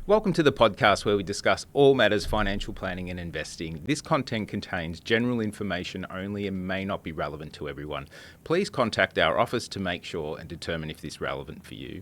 Welcome to the podcast where we discuss all matters financial planning and investing. This content contains general information only and may not be relevant to everyone. Please contact our office to make sure and determine if this is relevant for you.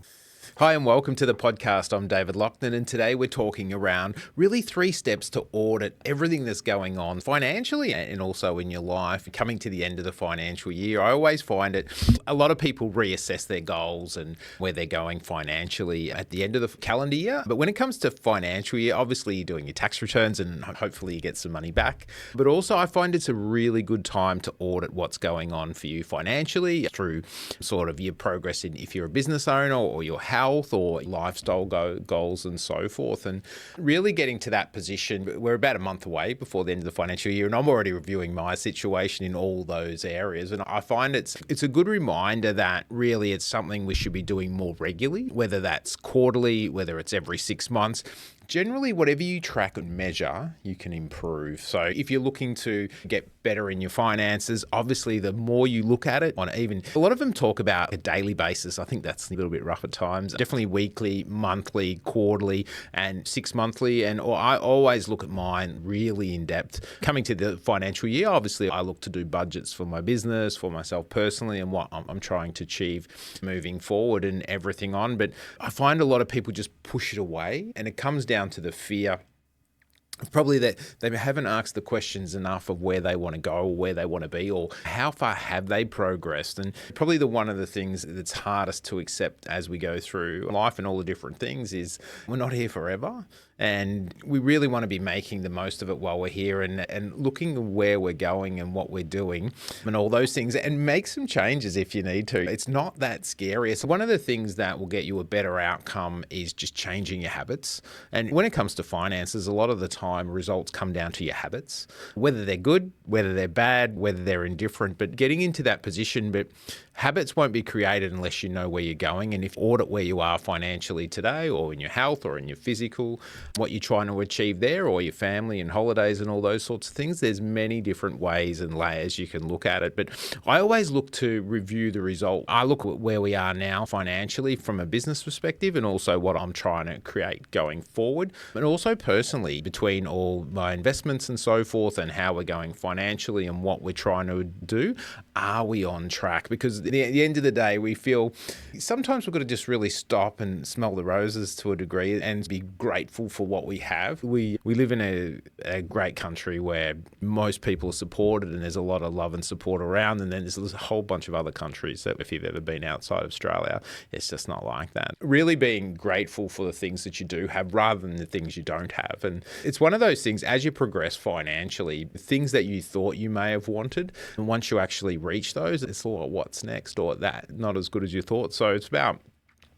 Hi and welcome to the podcast. I'm David Lochner, and today we're talking around really 3 steps to audit everything that's going on financially and also in your life. Coming to the end of the financial year, I always find it a lot of people reassess their goals and where they're going financially at the end of the calendar year. But when it comes to financial year, obviously you're doing your tax returns and hopefully you get some money back. But also I find it's a really good time to audit what's going on for you financially through sort of your progress in if you're a business owner or your health or lifestyle goals and so forth. And really getting to that position, we're about a month away before the end of the financial year, and I'm already reviewing my situation in all those areas. And I find it's a good reminder that really it's something we should be doing more regularly, whether that's quarterly, whether it's every 6 months. Generally, whatever you track and measure, you can improve. So if you're looking to get better in your finances, obviously the more you look at it on even, a lot of them talk about a daily basis. I think that's a little bit rough at times. Definitely weekly, monthly, quarterly, and 6 monthly. And I always look at mine really in depth. Coming to the financial year, obviously I look to do budgets for my business, for myself personally, and what I'm trying to achieve moving forward and everything on. But I find a lot of people just push it away, and it comes down to the fear probably that they haven't asked the questions enough of where they want to go or where they want to be or how far have they progressed. And probably one of the things that's hardest to accept as we go through life and all the different things is we're not here forever. And we really want to be making the most of it while we're here and looking where we're going and what we're doing and all those things, and make some changes if you need to. It's not that scary. So one of the things that will get you a better outcome is just changing your habits. And when it comes to finances, a lot of the time results come down to your habits, whether they're good, whether they're bad, whether they're indifferent, but getting into that position. But habits won't be created unless you know where you're going. And if you audit where you are financially today or in your health or in your physical, what you're trying to achieve there or your family and holidays and all those sorts of things, there's many different ways and layers you can look at it. But I always look to review the result. I look at where we are now financially from a business perspective and also what I'm trying to create going forward. And also personally between all my investments and so forth and how we're going financially and what we're trying to do. Are we on track? Because at the end of the day, we feel sometimes we've got to just really stop and smell the roses to a degree and be grateful for what we have. We live in a great country where most people are supported and there's a lot of love and support around. And then there's a whole bunch of other countries that if you've ever been outside of Australia, it's just not like that. Really being grateful for the things that you do have rather than the things you don't have. And it's one of those things as you progress financially, things that you thought you may have wanted, and once you actually reach those, it's all what's next or that not as good as you thought. So it's about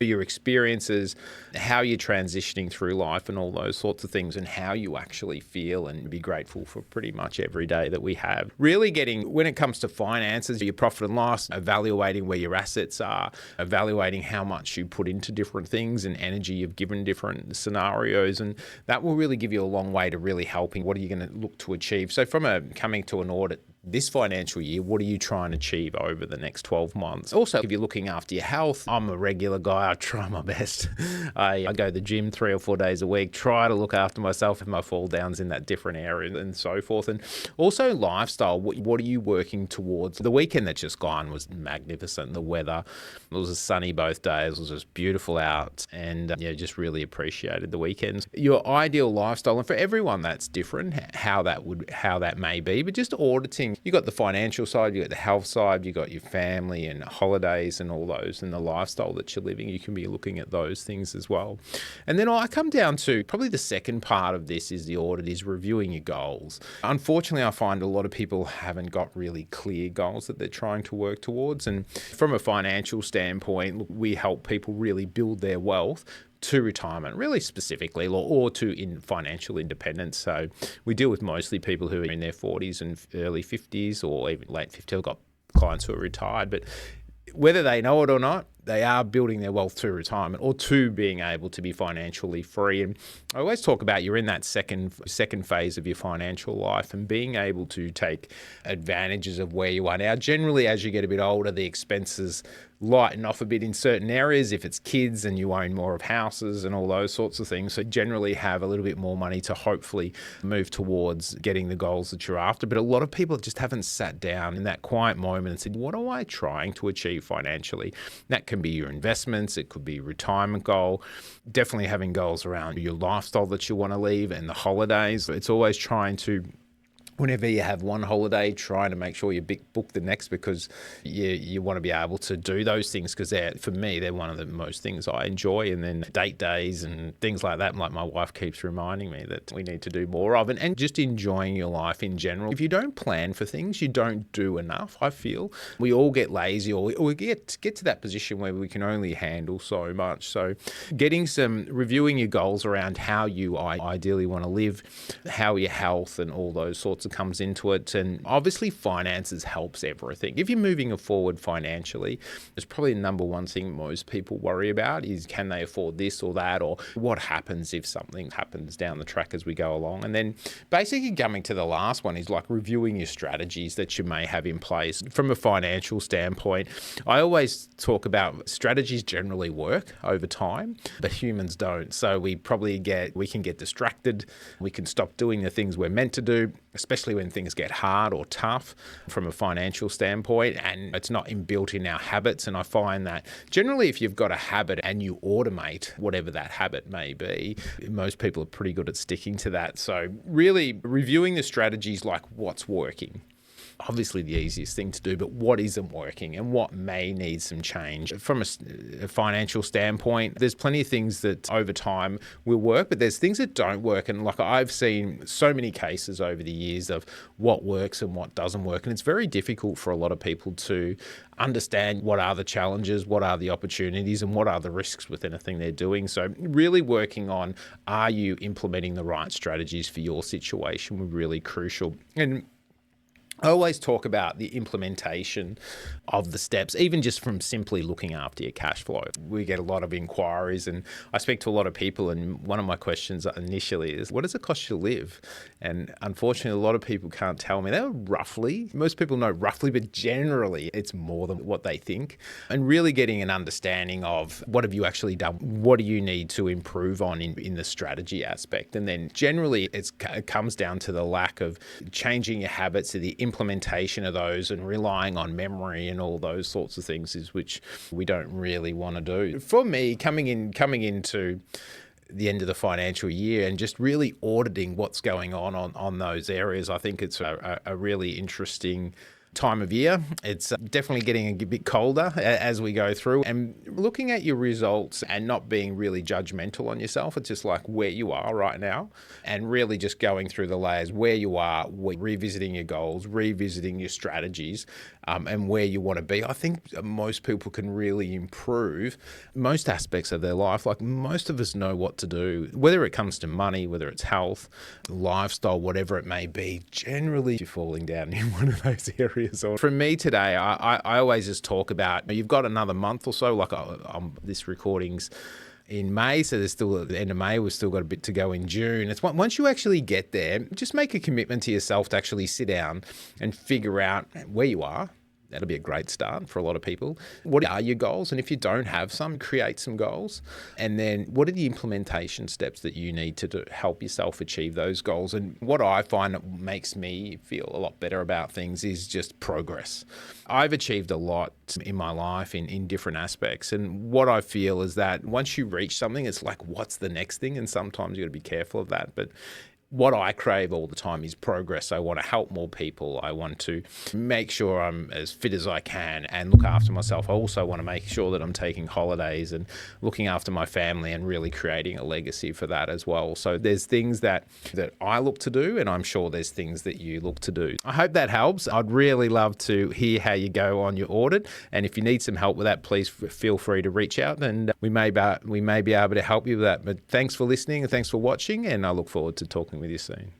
your experiences, how you're transitioning through life and all those sorts of things and how you actually feel, and be grateful for pretty much every day that we have. Really getting, when it comes to finances, your profit and loss, evaluating where your assets are, evaluating how much you put into different things and energy you've given different scenarios, and that will really give you a long way to really helping what are you going to look to achieve. So from coming to an audit this financial year, what are you trying to achieve over the next 12 months? Also, if you're looking after your health, I'm a regular guy. I try my best. I go to the gym 3 or 4 days a week, try to look after myself if my fall downs in that different area and so forth. And also lifestyle, what are you working towards? The weekend that just gone was magnificent. The weather, it was sunny both days. It was just beautiful out, and just really appreciated the weekends. Your ideal lifestyle, and for everyone that's different, how that may be, but just auditing. You got the financial side, you got the health side, you got your family and holidays and all those, and the lifestyle that you're living. You can be looking at those things as well. And then I come down to probably the second part of this is the audit is reviewing your goals. Unfortunately, I find a lot of people haven't got really clear goals that they're trying to work towards. And from a financial standpoint, we help people really build their wealth to retirement, really specifically, or to in financial independence. So we deal with mostly people who are in their 40s and early 50s or even late 50s. I've got clients who are retired, but whether they know it or not, they are building their wealth to retirement or to being able to be financially free. And I always talk about you're in that second phase of your financial life and being able to take advantages of where you are now. Generally, as you get a bit older, the expenses lighten off a bit in certain areas if it's kids and you own more of houses and all those sorts of things. So generally have a little bit more money to hopefully move towards getting the goals that you're after. But a lot of people just haven't sat down in that quiet moment and said, what am I trying to achieve financially? That can be your investments, it could be a retirement goal, definitely having goals around your lifestyle that you want to leave and the holidays. It's always trying to, whenever you have one holiday, trying to make sure you book the next, because you want to be able to do those things, because for me, they're one of the most things I enjoy. And then date days and things like that, like my wife keeps reminding me that we need to do more of, and just enjoying your life in general. If you don't plan for things, you don't do enough, I feel. We all get lazy, or we get to that position where we can only handle so much. So reviewing your goals around how you ideally want to live, how your health and all those sorts of comes into it. And obviously finances helps everything. If you're moving forward financially, it's probably the number one thing most people worry about is, can they afford this or that, or what happens if something happens down the track as we go along. And then basically coming to the last one is like reviewing your strategies that you may have in place. From a financial standpoint, I always talk about strategies generally work over time, but humans don't. So we can get distracted. We can stop doing the things we're meant to do, especially when things get hard or tough from a financial standpoint, and it's not inbuilt in our habits. And I find that generally if you've got a habit and you automate whatever that habit may be, most people are pretty good at sticking to that. So really reviewing the strategies, like what's working. Obviously the easiest thing to do, but what isn't working and what may need some change. From a financial standpoint, there's plenty of things that over time will work, but there's things that don't work. And like I've seen so many cases over the years of what works and what doesn't work. And it's very difficult for a lot of people to understand what are the challenges, what are the opportunities, and what are the risks with anything they're doing. So really working on, are you implementing the right strategies for your situation, would be really crucial. And I always talk about the implementation of the steps, even just from simply looking after your cash flow. We get a lot of inquiries, and I speak to a lot of people, and one of my questions initially is, what does it cost you to live? And unfortunately, a lot of people can't tell me. Most people know roughly, but generally it's more than what they think. And really getting an understanding of, what have you actually done? What do you need to improve on in the strategy aspect? And then generally it comes down to the lack of changing your habits, to the implementation of those, and relying on memory and all those sorts of things, is which we don't really want to do. For me, coming into the end of the financial year and just really auditing what's going on those areas, I think it's a really interesting time of year. It's definitely getting a bit colder as we go through, and looking at your results and not being really judgmental on yourself. It's just like where you are right now, and really just going through the layers where you are, revisiting your goals, revisiting your strategies, and where you want to be. I think most people can really improve most aspects of their life. Like most of us know what to do, whether it comes to money, whether it's health, lifestyle, whatever it may be. Generally, you're falling down in one of those areas. Or for me today, I always just talk about, you've got another month or so, like this recording's in May, so there's still, at the end of May, we've still got a bit to go in June. It's once you actually get there, just make a commitment to yourself to actually sit down and figure out where you are. That'll be a great start for a lot of people. What are your goals? And if you don't have some, create some goals. And then what are the implementation steps that you need to help yourself achieve those goals? And what I find that makes me feel a lot better about things is just progress. I've achieved a lot in my life in different aspects. And what I feel is that once you reach something, it's like, what's the next thing? And sometimes you've got to be careful of that. But what I crave all the time is progress. I want to help more people. I want to make sure I'm as fit as I can and look after myself. I also want to make sure that I'm taking holidays and looking after my family and really creating a legacy for that as well. So there's things that I look to do, and I'm sure there's things that you look to do. I hope that helps. I'd really love to hear how you go on your audit. And if you need some help with that, please feel free to reach out, and we may be able to help you with that. But thanks for listening and thanks for watching, and I look forward to talking with you soon.